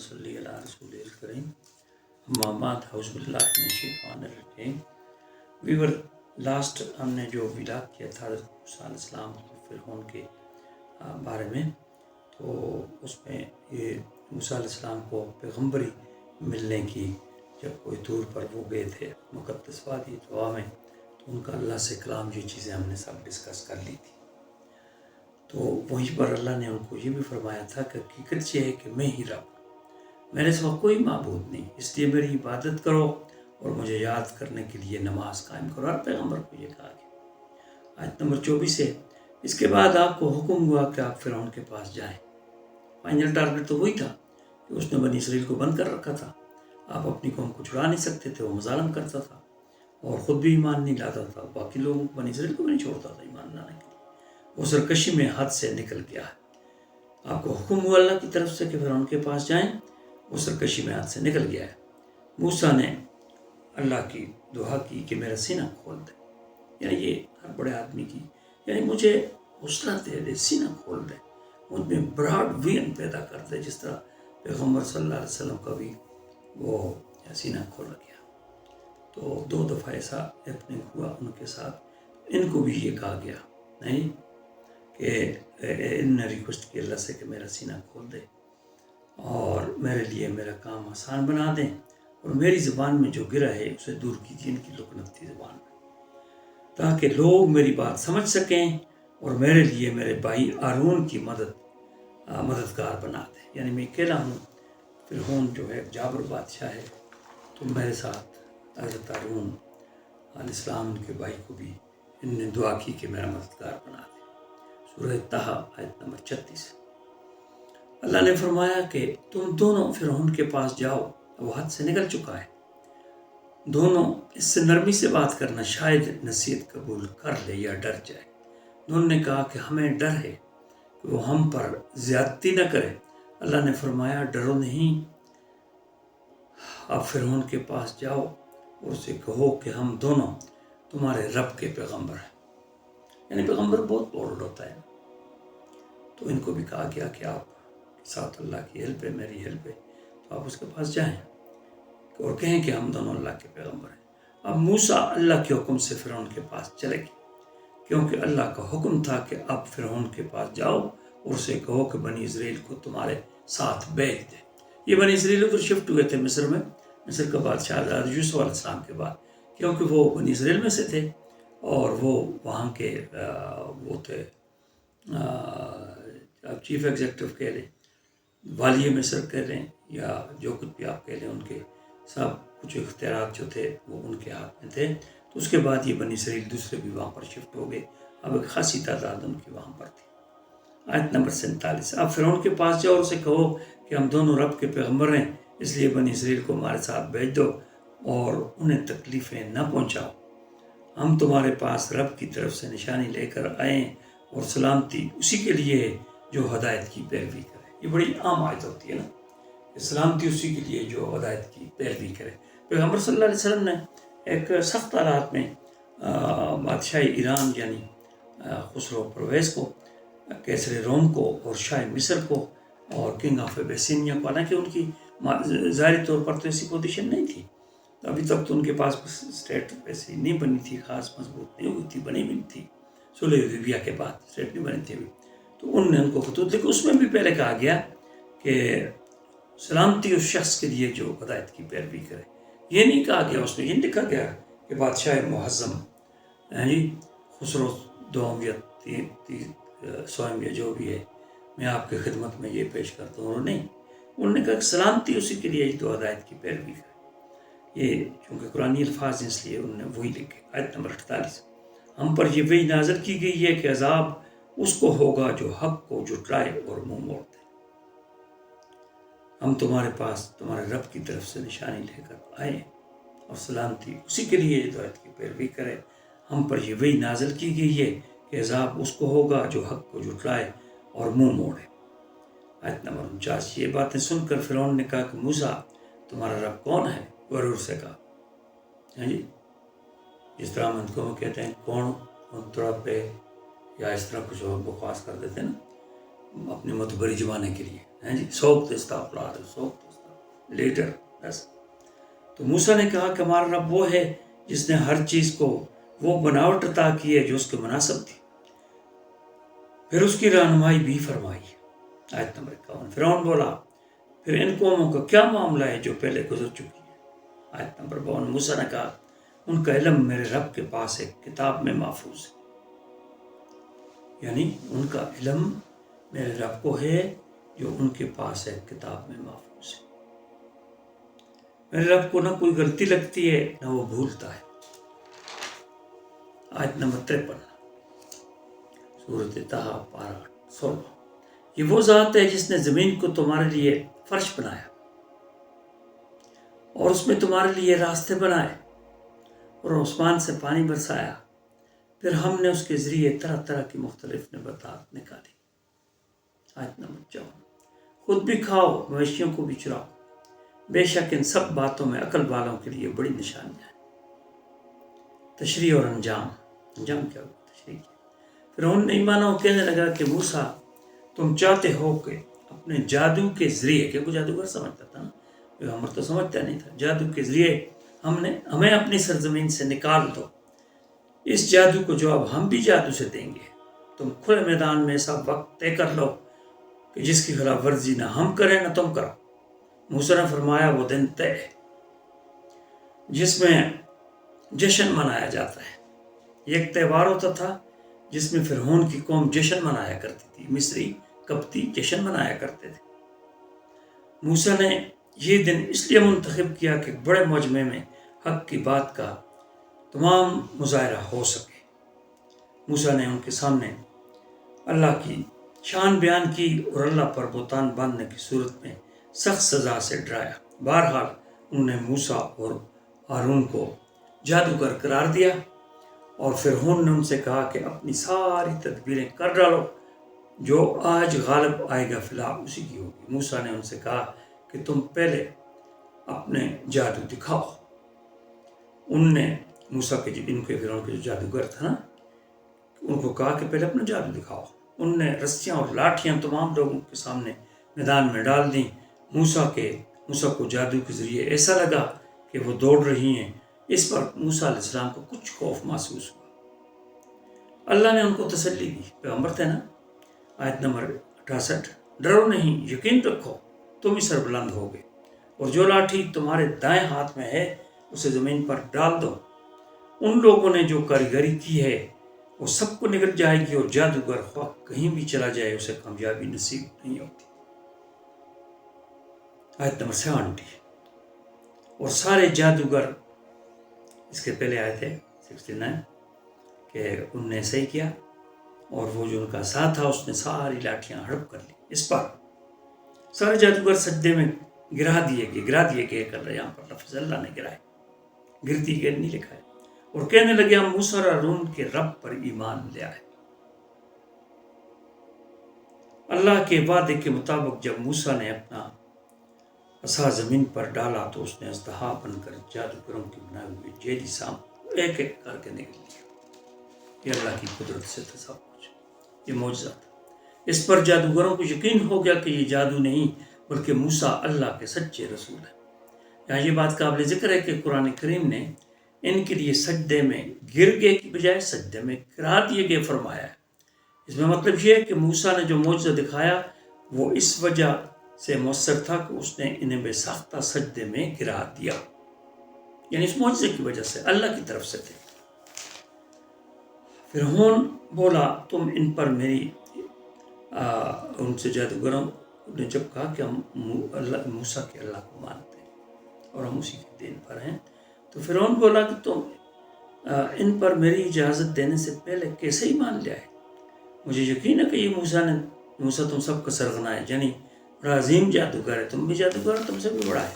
صلی علی رسول الکریم اما بعد اعوذ باللہ من الشیطان الرجیم۔ ویور لاسٹ ہم نے جو ولاگ کیا تھا حضرت موسیٰ علیہ السلام اور فرعون کے بارے میں، تو اس میں یہ موسیٰ علیہ السلام کو پیغمبری ملنے کی جب کوئی دور پر وہ گئے تھے مقدس وادی طوا میں، تو ان کا اللہ سے کلام، یہ چیزیں ہم نے سب ڈسکس کر لی تھی۔ تو وہیں پر اللہ نے ان کو یہ بھی فرمایا تھا کہ حقیقت یہ ہے کہ میں ہی رب ہوں، میرے سوا کوئی معبود نہیں، اس لیے میری عبادت کرو اور مجھے یاد کرنے کے لیے نماز قائم کرو۔ ہر پیغمبر کو یہ کہا گیا۔ آیت نمبر 24 ہے، اس کے بعد آپ کو حکم ہوا کہ آپ فرعون کے پاس جائیں۔ فائنل ٹارگٹ تو وہی تھا کہ اس نے بنی اسرائیل کو بند کر رکھا تھا، آپ اپنی قوم کو چھڑا نہیں سکتے تھے، وہ مظالم کرتا تھا اور خود بھی ایمان نہیں لاتا تھا، باقی لوگوں بنی اسرائیل کو بھی نہیں چھوڑتا تھا ایمان لانے کے لیے۔ وہ سرکشی میں حد سے نکل گیا ہے۔ آپ کو حکم ہوا اللہ کی طرف سے کہ فرعون کے پاس جائیں، وہ سرکشی میں حد سے نکل گیا ہے۔ موسیٰ نے اللہ کی دعا کی کہ میرا سینہ کھول دے، یعنی یہ ہر بڑے آدمی کی، یعنی مجھے حوصلہ دے، سینہ کھول دے، مجھ میں براڈ وین پیدا کر دے، جس طرح پیغمبر صلی اللہ علیہ وسلم کا بھی وہ سینہ کھول گیا۔ تو 2 دفعہ ایسا ہیپننگ ہوا ان کے ساتھ۔ ان کو بھی یہ کہا گیا نہیں کہ ان نے ریکویسٹ کی اللہ سے کہ میرا سینہ کھول دے اور میرے لیے میرا کام آسان بنا دیں، اور میری زبان میں جو گرہ ہے اسے دور کیجیے ان کی لکنتی زبان میں، تاکہ لوگ میری بات سمجھ سکیں اور میرے لیے میرے بھائی ہارون کی مددگار بنا دیں۔ یعنی میں اکیلا ہوں، فرعون جو ہے جابر بادشاہ ہے، تو میرے ساتھ حضرت ہارون علیہ السلام ان کے بھائی کو بھی ان نے دعا کی کہ میرا مددگار بنا دے۔ سورہ طہ آیت نمبر 36۔ اللہ نے فرمایا کہ تم دونوں فرعون کے پاس جاؤ، وہ حد سے نکل چکا ہے، دونوں اس سے نرمی سے بات کرنا، شاید نصیحت قبول کر لے یا ڈر جائے۔ دونوں نے کہا کہ ہمیں ڈر ہے کہ وہ ہم پر زیادتی نہ کرے۔ اللہ نے فرمایا ڈرو نہیں، آپ فرعون کے پاس جاؤ اور اسے کہو کہ ہم دونوں تمہارے رب کے پیغمبر ہیں۔ یعنی پیغمبر بہت بولڈ ہوتا ہے، تو ان کو بھی کہا گیا کہ آپ کے ساتھ اللہ کی ہیلپ ہے، میری ہیلپ ہے، تو آپ اس کے پاس جائیں اور کہیں کہ ہم دونوں اللہ کے پیغمبر ہیں۔ اب موسیٰ اللہ کے حکم سے فرعون کے پاس چلے گئے، کیونکہ اللہ کا حکم تھا کہ اب فرعون کے پاس جاؤ اور اسے کہو کہ بنی اسرائیل کو تمہارے ساتھ بھیج دے۔ یہ بنی اسرائیل ادھر شفٹ ہوئے تھے مصر میں، مصر کا بادشاہ یوسف علیہ السلام کے بعد، کیونکہ وہ بنی اسرائیل میں سے تھے اور وہ وہاں کے وہ تھے آپ چیف ایگزیکٹو کہہ لیں، والی مصر کہہ لیں، یا جو کچھ بھی آپ کہہ لیں، ان کے سب کچھ اختیارات جو تھے وہ ان کے ہاتھ میں تھے۔ تو اس کے بعد یہ بنی اسرائیل دوسرے بھی وہاں پر شفٹ ہو گئے، اب ایک خاصی تعداد ان کی وہاں پر تھی۔ آیت نمبر 47، آپ فرعون کے پاس جاؤ اور اسے کہو کہ ہم دونوں رب کے پیغمبر ہیں، اس لیے بنی اسرائیل کو ہمارے ساتھ بھیج دو اور انہیں تکلیفیں نہ پہنچاؤ۔ ہم تمہارے پاس رب کی طرف سے نشانی لے کر آئیں اور سلامتی اسی کے لیے جو ہدایت کی پیروی کرے۔ یہ بڑی عام آیت ہوتی ہے نا، کہ سلامتی اسی کے لیے جو ہدایت کی پیروی کرے۔ پیغمبر صلی اللہ علیہ وسلم نے ایک سخت حالات میں بادشاہ ایران یعنی خسرو پرویز کو، کیسر روم کو اور شاہ مصر کو اور کنگ آف ایبیسینیا کو، حالانکہ ان کی ظاہری طور پر تو ایسی پوزیشن نہیں تھی، ابھی تک تو ان کے پاس اسٹیٹ ایسی نہیں بنی تھی، خاص مضبوط نہیں ہوئی تھی، بنی بھی نہیں تھی، صلح حدیبیہ کے بعد اسٹیٹ نہیں بنی تھی ابھی، تو ان نے ان کو خطوط لکھے۔ اس میں بھی پہلے کہا گیا کہ سلامتی اس شخص کے لیے جو ہدایت کی پیروی کرے۔ یہ نہیں کہا گیا، اس میں یہ لکھا گیا کہ بادشاہ معظم یعنی خسرو دوم یا سوئم یا جو بھی ہے، میں آپ کی خدمت میں یہ پیش کرتا ہوں، نہیں، انہوں نے کہا کہ سلامتی اسی کے لیے جو ہدایت کی پیروی کرے۔ یہ چونکہ قرآنی الفاظ ہیں اس لیے انہوں نے وہی لکھے۔ آیت نمبر 48، ہم پر یہ وحی نازل کی گئی ہے کہ عذاب اس کو ہوگا جو حق کو جھٹلائے اور منہ موڑ دے۔ ہم تمہارے پاس تمہارے رب کی طرف سے نشانی لے کر آئے اور سلامتی اسی کے لیے ہدایت کی پیروی کرے۔ ہم پر یہ وحی نازل کی گئی ہے کہ عذاب اس کو ہوگا جو حق کو جھٹلائے اور منہ موڑے۔ آیت نمبر 49، یہ باتیں سن کر فرعون نے کہا کہ موسیٰ تمہارا رب کون ہے؟ غرور سے کہا، جی جس طرح ہم ان کو کہتے ہیں کون تھوڑا پہ، یا اس طرح کچھ اور بکواس کر دیتے ہیں نا اپنی متبری جمانے کے لیے، جی سوکت استغفار، سوکت لیڈر. بس. تو موسیٰ نے کہا کہ ہمارا رب وہ ہے جس نے ہر چیز کو وہ بناوٹ عطا کی ہے جو اس کے مناسب تھی، پھر اس کی رہنمائی بھی فرمائی. آیت نمبر 51. فرعون بولا پھر ان قوموں کا کیا معاملہ ہے جو پہلے گزر چکی ہے. آیت نمبر 52. موسیٰ نے کہا ان کا علم میرے رب کے پاس ایک کتاب میں محفوظ ہے. یعنی ان کا علم میرے رب کو ہے جو ان کے پاس ایک کتاب میں محفوظ ہے. میرے رب کو نہ کوئی غلطی لگتی ہے نہ وہ بھولتا ہے. آیت نمبر 53 سورۃ طٰہٰ پارہ 16. یہ وہ ذات ہے جس نے زمین کو تمہارے لیے فرش بنایا اور اس میں تمہارے لیے راستے بنائے اور آسمان سے پانی برسایا، پھر ہم نے اس کے ذریعے طرح طرح کی مختلف نباتات نکالی. آیت نمبر 54. خود بھی کھاؤ، مویشیوں کو بھی چراؤ، بے شک ان سب باتوں میں عقل والوں کے لیے بڑی نشانیاں ہیں. تشریح اور انجام. انجام کیا ہوا؟ تشریح کیا. فرعون نہیں مانا، وہ کہنے لگا کہ موسیٰ تم چاہتے ہو کہ اپنے جادو کے ذریعے، کیونکہ جادوگر سمجھتا تھا نا، پیغمبر تو سمجھتا نہیں تھا، جادو کے ذریعے ہمیں اپنی سرزمین سے نکال دو. اس جادو کو جواب ہم بھی جادو سے دیں گے. تم کھلے میدان میں ایسا وقت طے کر لو کہ جس کی خلاف ورزی نہ ہم کریں نہ تم کرو. موسیٰ نے فرمایا وہ دن طے ہے جس میں جشن منایا جاتا ہے. ایک تہوار ہوتا تھا جس میں فرعون کی قوم جشن منایا کرتی تھی. مصری قبطی جشن منایا کرتے تھے. موسیٰ نے یہ دن اس لیے منتخب کیا کہ بڑے مجمع میں حق کی بات کا تمام مظاہرہ ہو سکے. موسیٰ نے ان کے سامنے اللہ کی شان بیان کی اور اللہ پر بہتان باندھنے کی صورت میں سخت سزا سے ڈرایا. بہرحال انہوں نے موسیٰ اور ہارون کو جادوگر قرار دیا اور فرعون نے ان سے کہا کہ اپنی ساری تدبیریں کر ڈالو، جو آج غالب آئے گا فی الحال اسی کی ہوگی. موسیٰ نے ان سے کہا کہ تم پہلے اپنے جادو دکھاؤ. ان نے موسیٰ کے فرعون کے جو جادوگر تھا نا، ان کو کہا کہ پہلے اپنا جادو دکھاؤ. ان نے رسیاں اور لاٹھیاں تمام لوگوں کے سامنے میدان میں ڈال دیں. موسیٰ کو جادو کے ذریعے ایسا لگا کہ وہ دوڑ رہی ہیں. اس پر موسیٰ علیہ السلام کو کچھ خوف محسوس ہوا. اللہ نے ان کو تسلی دی، پیغمبر تھے نا. آیت نمبر 68. ڈرو نہیں، یقین رکھو تم ہی سربلند ہوگے، اور جو لاٹھی تمہارے دائیں ہاتھ میں ہے اسے زمین پر ڈال دو. ان لوگوں نے جو کاریگری کی ہے وہ سب کو نکل جائے گی، اور جادوگر خواہ کہیں بھی چلا جائے اسے کامیابی نصیب نہیں ہوتی. آیت نمبر 70. اور سارے جادوگر، اس کے پہلے آئے تھے 69 کہ ان نے ایسا ہی کیا، اور وہ جو ان کا ساتھ تھا اس نے ساری لاٹھیاں ہڑپ کر لی. اس پر سارے جادوگر سجدے میں گرا دیے گئے کر رہے. یہاں پر لفظ اللہ نے گرائے، گرتی گئے نہیں لکھا ہے. اور کہنے لگے ہم موسیٰ اور ہارون کے رب پر ایمان لے آئے. اللہ کے وعدے کے مطابق جب موسیٰ نے اپنا عصا زمین پر ڈالا تو اس نے اژدہا بن کر جادوگروں کے بنائے ہوئے جیلی سانپ ایک ایک کر کے نکل لیا. یہ اللہ کی قدرت سے تھا سب کچھ، یہ معجزہ تھا. اس پر جادوگروں کو یقین ہو گیا کہ یہ جادو نہیں بلکہ موسیٰ اللہ کے سچے رسول ہیں. یہاں یہ بات قابل ذکر ہے کہ قرآن کریم نے ان کے لیے سجدے میں گر گئے کی بجائے سجدے میں گرا دیے گئے فرمایا ہے. اس میں مطلب یہ ہے کہ موسیٰ نے جو معجزہ دکھایا وہ اس وجہ سے مؤثر تھا کہ اس نے انہیں بے ساختہ سجدے میں گرا دیا، یعنی اس معجزے کی وجہ سے اللہ کی طرف سے تھے. فرعون بولا تم ان پر میری ان سے جادوگروں نے جب کہا کہ ہم موسیٰ کے اللہ کو مانتے ہیں اور ہم اسی کے دین پر ہیں، تو فرعون بولا کہ تم ان پر میری اجازت دینے سے پہلے کیسے ہی مان لیا ہے؟ مجھے یقین ہے کہ یہ موسیٰ تم سب کا سرغنہ ہے، یعنی بڑا عظیم جادوگر ہے. تم بھی جادوگر، تم سے بھی بڑا ہے،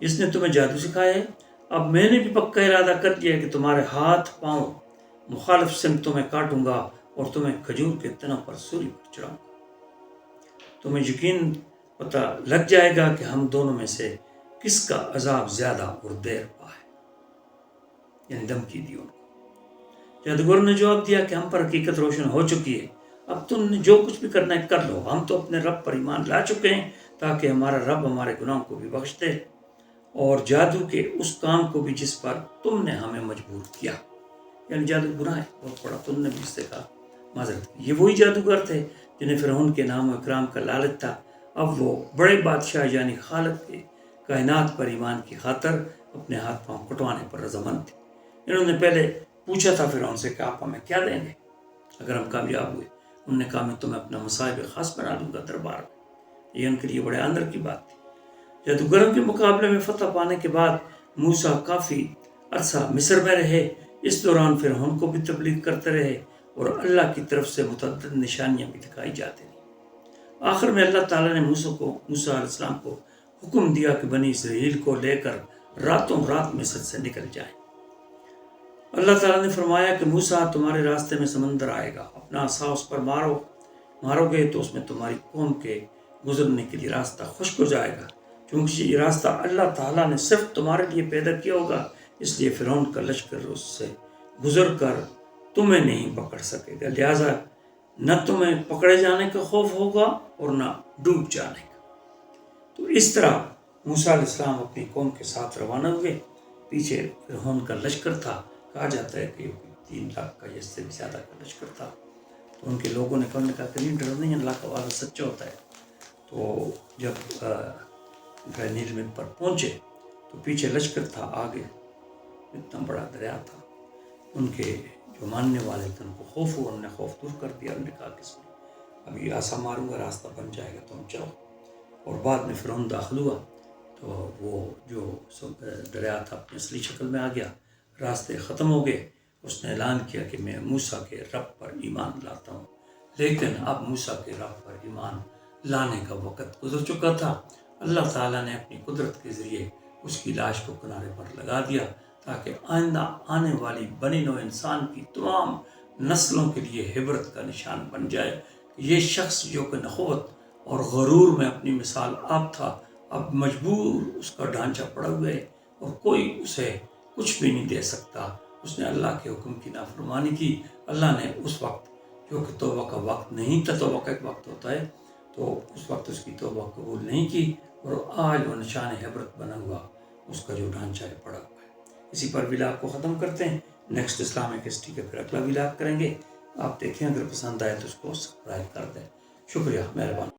جس نے تمہیں جادو سکھایا ہے. اب میں نے بھی پکا ارادہ کر لیا کہ تمہارے ہاتھ پاؤں مخالف سمتوں میں کاٹوں گا اور تمہیں کھجور کے تنوں پر سولی پر چڑھاؤں گا. تمہیں یقین پتہ لگ جائے گا کہ ہم دونوں میں سے کس کا عذاب زیادہ اور دیر پا ہے. یعنی دھمکی دی ان کو. جادوگر نے جواب دیا کہ ہم پر حقیقت روشن ہو چکی ہے، اب تم نے جو کچھ بھی کرنا ہے کر لو، ہم تو اپنے رب پر ایمان لا چکے ہیں، تاکہ ہمارا رب ہمارے گناہوں کو بھی بخش دے اور جادو کے اس کام کو بھی جس پر تم نے ہمیں مجبور کیا. یعنی جادو گناہ ہے بہت بڑا، تم نے بھی اس سے کہا معذرت. یہ وہی جادوگر تھے جنہیں فرعون کے نام و اکرام کا لالچ تھا. اب وہ بڑے بادشاہ یعنی خالق کے کائنات پر ایمان کی خاطر اپنے ہاتھ پاؤں کٹوانے پر رضامند تھے. انہوں نے پہلے پوچھا تھا فرعون سے کہ آپ ہمیں کیا دیں گے اگر ہم کامیاب ہوئے. انہوں نے کہا میں تمہیں اپنا مصائب خاص بنا دوں گا دربار میں. یہ ان کے لیے بڑے اندر کی بات تھی. جادوگروں کے مقابلے میں فتح پانے کے بعد موسیٰ کافی عرصہ مصر میں رہے. اس دوران فرعون کو بھی تبلیغ کرتے رہے اور اللہ کی طرف سے متعدد نشانیاں بھی دکھائی جاتی رہیں. آخر میں اللہ تعالیٰ نے موسیٰ علیہ السلام کو حکم دیا کہ بنی اسرائیل کو لے کر راتوں رات مصر سے نکل جائیں. اللہ تعالیٰ نے فرمایا کہ موسیٰ تمہارے راستے میں سمندر آئے گا، اپنا عصا اس پر مارو گے تو اس میں تمہاری قوم کے گزرنے کے لیے راستہ خشک ہو جائے گا. چونکہ یہ راستہ اللہ تعالیٰ نے صرف تمہارے لیے پیدا کیا ہوگا، اس لیے فرعون کا لشکر اس سے گزر کر تمہیں نہیں پکڑ سکے گا. لہٰذا نہ تمہیں پکڑے جانے کا خوف ہوگا اور نہ ڈوب جانے کا. تو اس طرح موسیٰ علیہ السلام اپنی قوم کے ساتھ روانہ ہوئے. پیچھے فرعون کا لشکر تھا. کہا جاتا ہے کہ 3 لاکھ کا یا اس سے بھی زیادہ کا لشکر تھا. تو ان کے لوگوں نے کہا کہ نہیں ڈر نہیں، اللہ کا وعدہ سچا ہوتا ہے. تو جب نیل میں پر پہنچے تو پیچھے لشکر تھا، آگے اتنا بڑا دریا تھا. ان کے جو ماننے والے تھے ان کو خوف ہوا، انہوں نے خوف دور کر دیا. انہوں نے کہا کہ اس میں ابھی آسا ماروں گا راستہ بن جائے گا تم چلو. اور بعد میں فرعون داخل ہوا تو وہ جو دریا تھا اپنی اصلی شکل میں آ گیا، راستے ختم ہو گئے. اس نے اعلان کیا کہ میں موسیٰ کے رب پر ایمان لاتا ہوں. لیکن اب موسیٰ کے رب پر ایمان لانے کا وقت گزر چکا تھا. اللہ تعالیٰ نے اپنی قدرت کے ذریعے اس کی لاش کو کنارے پر لگا دیا تاکہ آئندہ آنے والی بنی نوع انسان کی تمام نسلوں کے لیے عبرت کا نشان بن جائے. یہ شخص جو کہ نخوت اور غرور میں اپنی مثال آپ تھا، اب مجبور اس کا ڈھانچہ پڑا ہوا ہے اور کوئی اسے کچھ بھی نہیں دے سکتا. اس نے اللہ کے حکم کی نافرمانی کی. اللہ نے اس وقت جو کہ توبہ کا وقت نہیں تھا، توبہ کا ایک وقت ہوتا ہے، تو اس وقت اس کی توبہ قبول نہیں کی اور آج وہ نشان عبرت بنا ہوا اس کا جو ڈھانچہ ہے پڑا ہوا ہے. اسی پر ولاگ کو ختم کرتے ہیں. نیکسٹ اسلامک ہسٹری کا پھر اگلا ولاگ کریں گے. آپ دیکھیں، اگر پسند آئے تو اس کو سبسکرائب کر دیں. شکریہ، مہربانی.